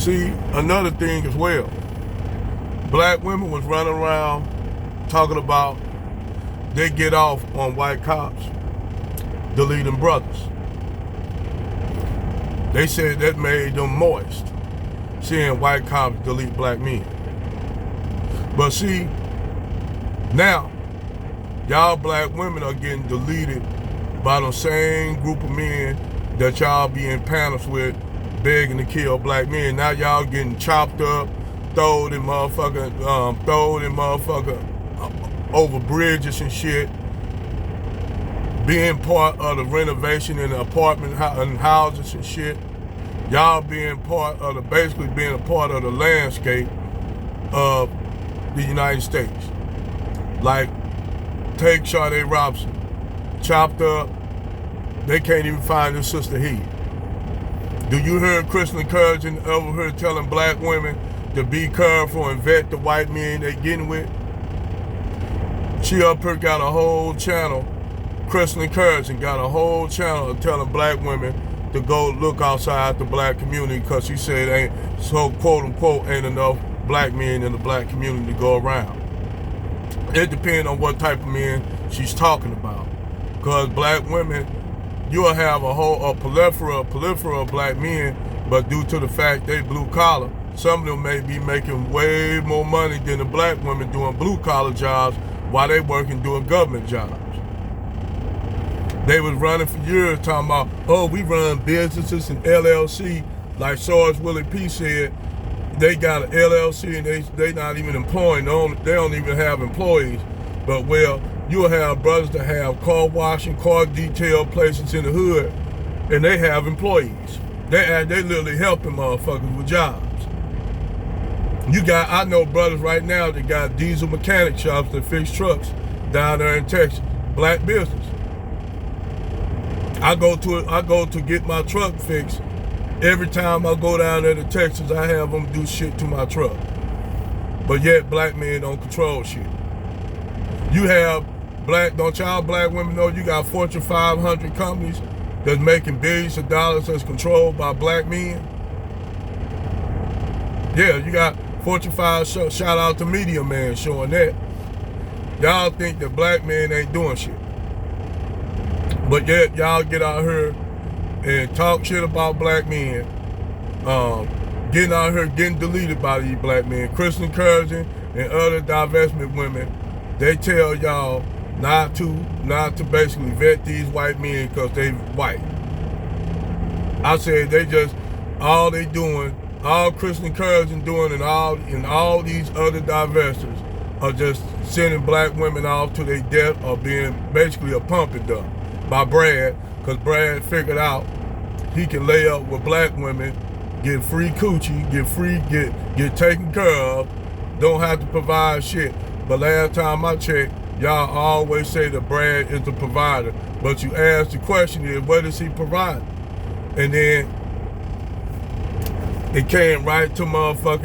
See, another thing as well, black women was running around talking about they get off on white cops deleting brothers. They said that made them moist, seeing white cops delete black men. But see, now, y'all black women are getting deleted by the same group of men that y'all be in panels with begging to kill black men. Now y'all getting chopped up, thrown in motherfucker over bridges and shit, being part of the renovation in the apartment and houses and shit. Y'all being part of the, basically being a part of the landscape of the United States. Like, take Sade Robinson, chopped up, they can't even find his sister head. Do you hear Crystalin Karazin over here telling black women to be careful and vet the white men they getting with? She up here got a whole channel, Crystalin Karazin got a whole channel of telling black women to go look outside the black community because she said ain't, so quote unquote, ain't enough black men in the black community to go around. It depends on what type of men she's talking about. Because black women, you'll have a plethora of black men, but due to the fact they blue collar, some of them may be making way more money than the black women doing blue collar jobs while they working doing government jobs. They was running for years talking about, oh, we run businesses and LLC, like Sarge Willie P said, they got an LLC and they not even employing, they don't even have employees. But well, you'll have brothers that have car washing, car detail places in the hood, and they have employees. They literally helping motherfuckers with jobs. I know brothers right now that got diesel mechanic shops that fix trucks down there in Texas, black business. I go to get my truck fixed. Every time I go down there to Texas, I have them do shit to my truck. But yet, black men don't control shit. You have don't y'all black women know you got Fortune 500 companies that's making billions of dollars that's controlled by black men? Yeah, you got Fortune 5, shout out to Media Man showing that. Y'all think that black men ain't doing shit. But yet, y'all get out here and talk shit about black men, getting out here, getting deleted by these black men. Crystalin Karazin and other divestment women, they tell y'all not to basically vet these white men because they white. I said all Crystalin Karazin doing and all these other divestors are just sending black women off to their death or being basically a pumping dump by Brad, because Brad figured out he can lay up with black women, get free coochie, get taken care of, don't have to provide shit. But last time I checked, y'all always say that Brad is the provider. But you ask the question is, what is he providing? And then it came right to my thought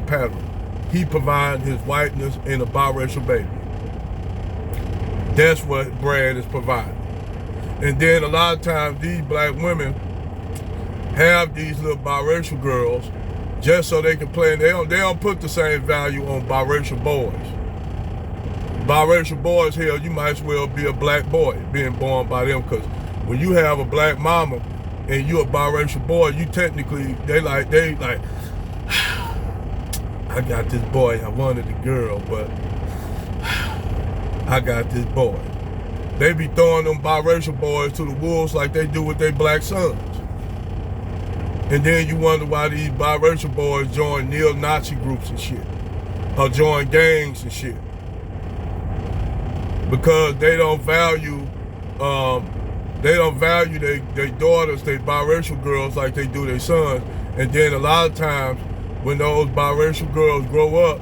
pattern. He providing his whiteness in a biracial baby. That's what Brad is providing. And then a lot of times these black women have these little biracial girls just so they can play. They don't put the same value on biracial boys. Biracial boys, hell, you might as well be a black boy being born by them, because when you have a black mama and you a biracial boy, you technically, they like, I got this boy, I wanted a girl, but I got this boy. They be throwing them biracial boys to the wolves like they do with their black sons. And then you wonder why these biracial boys join neo-Nazi groups and shit, or join gangs and shit. Because they don't value their daughters, their biracial girls like they do their sons. And then a lot of times when those biracial girls grow up,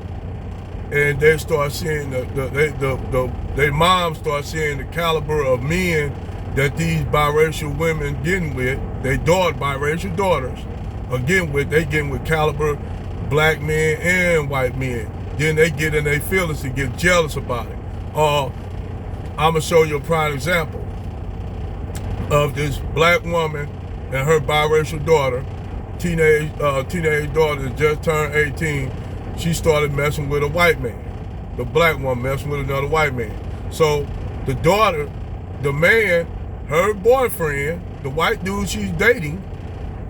and they start seeing their moms start seeing the caliber of men that these biracial women getting with, biracial daughters are getting with, they getting with caliber black men and white men. Then they get in their feelings and get jealous about it. I'm gonna show you a prime example of this black woman and her biracial daughter teenage daughter that just turned 18, she started messing with a white man. The black one messing with another white man. So the daughter, the man, her boyfriend, the white dude she's dating,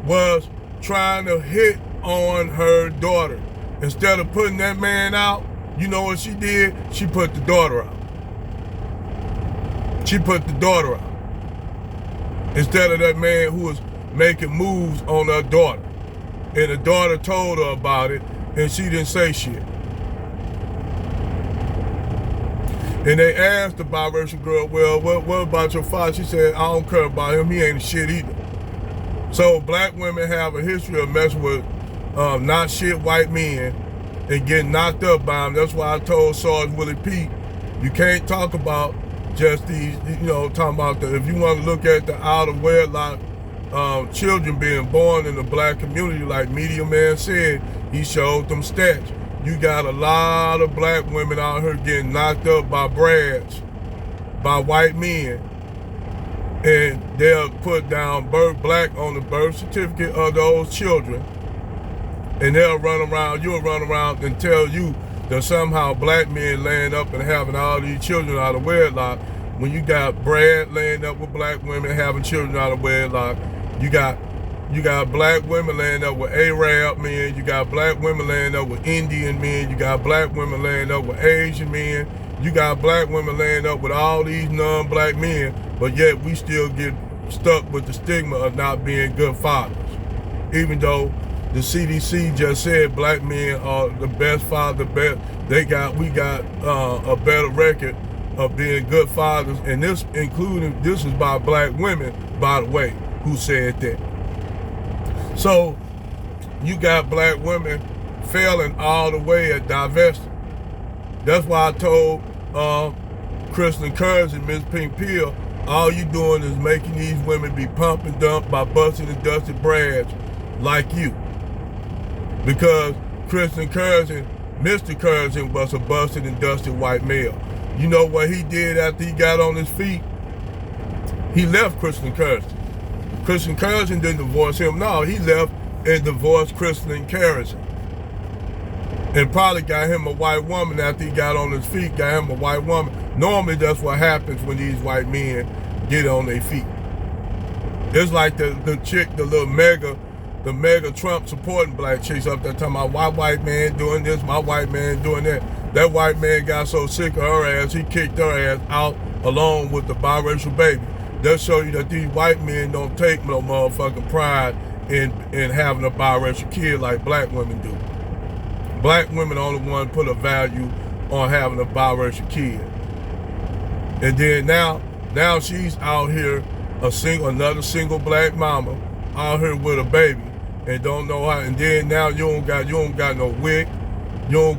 was trying to hit on her daughter. Instead of putting that man out, you know what she did? She put the daughter out. She put the daughter out. Instead of that man who was making moves on her daughter. And the daughter told her about it, and she didn't say shit. And they asked the biracial girl, well, what about your father? She said, I don't care about him. He ain't shit either. So black women have a history of messing with not shit white men and getting knocked up by them. That's why I told Sarge Willie Pete, you can't talk about just these, talking about if you want to look at the out of wedlock children being born in the black community, like Media Man said, he showed them stats. You got a lot of black women out here getting knocked up by brads, by white men, and they'll put down black on the birth certificate of those children, and you'll run around and tell you that somehow black men laying up and having all these children out of wedlock, when you got Brad laying up with black women having children out of wedlock. You got black women laying up with Arab men. You got black women laying up with Indian men. You got black women laying up with Asian men. You got black women laying up with all these non-black men, but yet we still get stuck with the stigma of not being good fathers. Even though the CDC just said black men are the best father, we got a better record of being good fathers, and this is by black women, by the way, who said that. So you got black women failing all the way at divesting. That's why I told Crystalin Karazin, Miss Pink Pill, all you doing is making these women be pump and dump by busting and dusted brads like you. Because Crystalin Karazin, Mr. Karazin, was a busted and dusted white male. You know what he did after he got on his feet? He left Crystalin Karazin. Crystalin Karazin didn't divorce him. No, he left and divorced Crystalin Karazin. And probably got him a white woman after he got on his feet, got him a white woman. Normally that's what happens when these white men get on their feet. It's like the chick, the mega Trump supporting black chicks up there talking about my white man doing this, my white man doing that. That white man got so sick of her ass, he kicked her ass out along with the biracial baby. That show you that these white men don't take no motherfucking pride in having a biracial kid like black women do. Black women only one put a value on having a biracial kid. And then now she's out here, another single black mama out here with a baby and don't know how. And then now you don't got no wig, you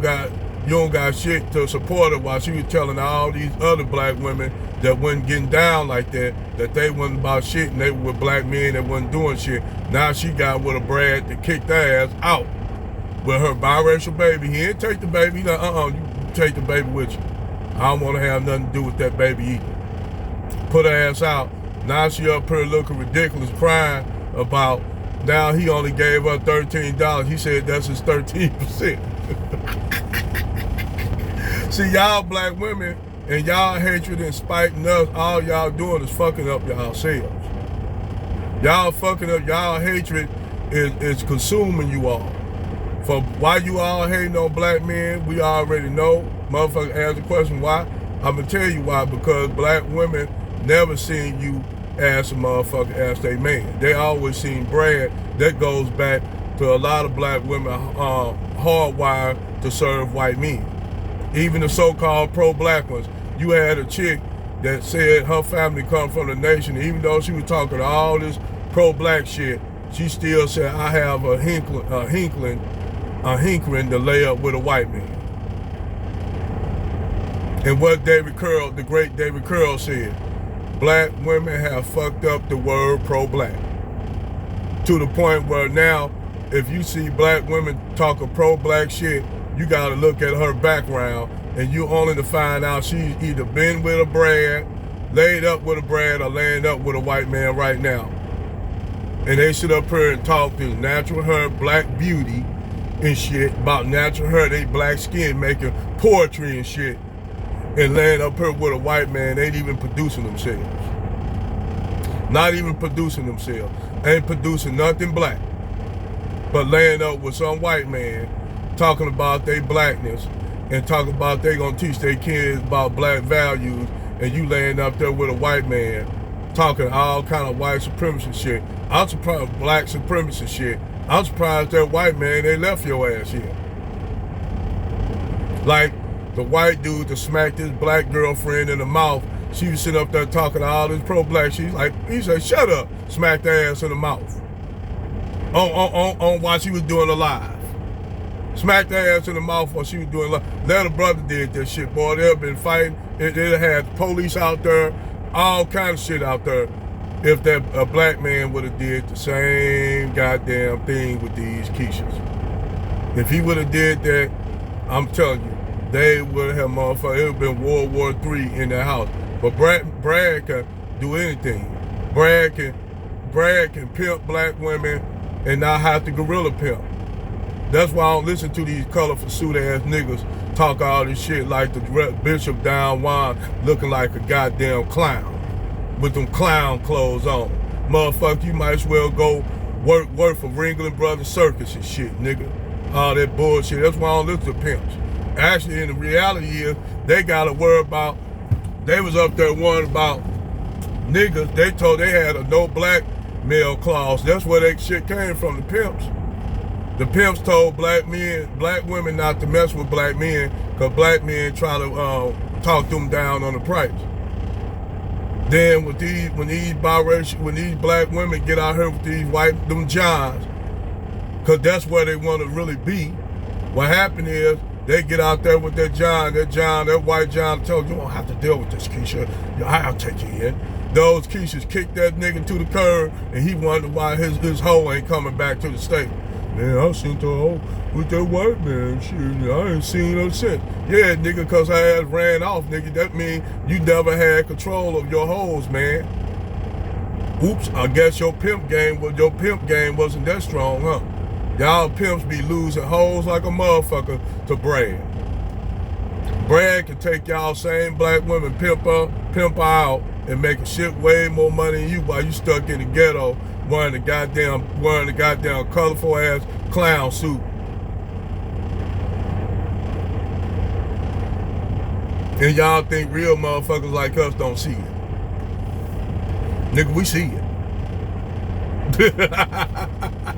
don't got shit to support her, while she was telling all these other black women that wasn't getting down like that they wasn't about shit and they were with black men that wasn't doing shit. Now she got with a Brad that kicked their ass out with her biracial baby. He didn't take the baby. You take the baby with you. I don't want to have nothing to do with that baby either. Put her ass out. Now she up here looking ridiculous, crying about now he only gave her $13. He said that's his 13%. See, y'all black women and y'all hatred and spite and us, all y'all doing is fucking up yourselves. Y'all fucking up, y'all hatred is consuming you all. For why you all hating on black men, we already know. Motherfucker ask the question why. I'm gonna tell you why, because black women never seen you as a motherfucker as they man. They always seen Brad. That goes back to a lot of black women hardwired to serve white men. Even the so-called pro-black ones. You had a chick that said her family come from the nation, even though she was talking all this pro-black shit, she still said, I have a hinkling to lay up with a white man. And what the great David Curl said, black women have fucked up the word pro-black. To the point where now, if you see black women talking pro-black shit, you gotta look at her background, and you only to find out she's either been with a Brad, laid up with a Brad, or laying up with a white man right now. And they sit up here and talk this natural hair, black beauty and shit about natural hair, they black skin, making poetry and shit, and laying up here with a white man, ain't even producing themselves. Not even producing themselves. Ain't producing nothing black. But laying up with some white man, talking about their blackness, and talking about they gonna teach their kids about black values, and you laying up there with a white man, talking all kind of white supremacy shit. I'm surprised, black supremacy shit. I'm surprised that white man, they left your ass here. Like the white dude that smacked his black girlfriend in the mouth, she was sitting up there talking to all this pro-black. She's like, he said, shut up, smacked her ass in the mouth. On while she was doing a live. Smacked her ass in the mouth while she was doing a live. Let her brother did that shit, boy. They've been fighting. They had police out there, all kind of shit out there. If that a black man would have did the same goddamn thing with these Keishas. If he would have did that, I'm telling you, they would have motherfucker. It would have been World War III in the house. But Brad can do anything. Brad can pimp black women and not have to gorilla pimp. That's why I don't listen to these colorful suit ass niggas talk all this shit like the Bishop Don Juan looking like a goddamn clown with them clown clothes on. Motherfucker, you might as well go work for Ringling Brothers Circus and shit, nigga. All that bullshit. That's why I don't listen to pimps. Actually, in the reality is, they gotta worry about, they was up there worrying about niggas. They told they had a no black male clause. That's where that shit came from, the pimps. The pimps told black women not to mess with black men, because black men try to talk them down on the price. Then when these black women get out here with these them Johns, because that's where they want to really be, what happened is they get out there with that white John tells you don't have to deal with this, Keisha. I'll take you in. Those Keishas kicked that nigga to the curb, and he wondered why his hoe ain't coming back to the state. Man, I seen the hoe with that white man. Shit, I ain't seen her since. Yeah, nigga, because I had ran off, nigga. That mean you never had control of your hoes, man. Oops, I guess your pimp game wasn't that strong, huh? Y'all pimps be losing hoes like a motherfucker to Brad. Brad can take y'all same black women, pimp her out, and make shit way more money than you while you stuck in the ghetto wearing the goddamn colorful ass clown suit. And y'all think real motherfuckers like us don't see it. Nigga, we see it.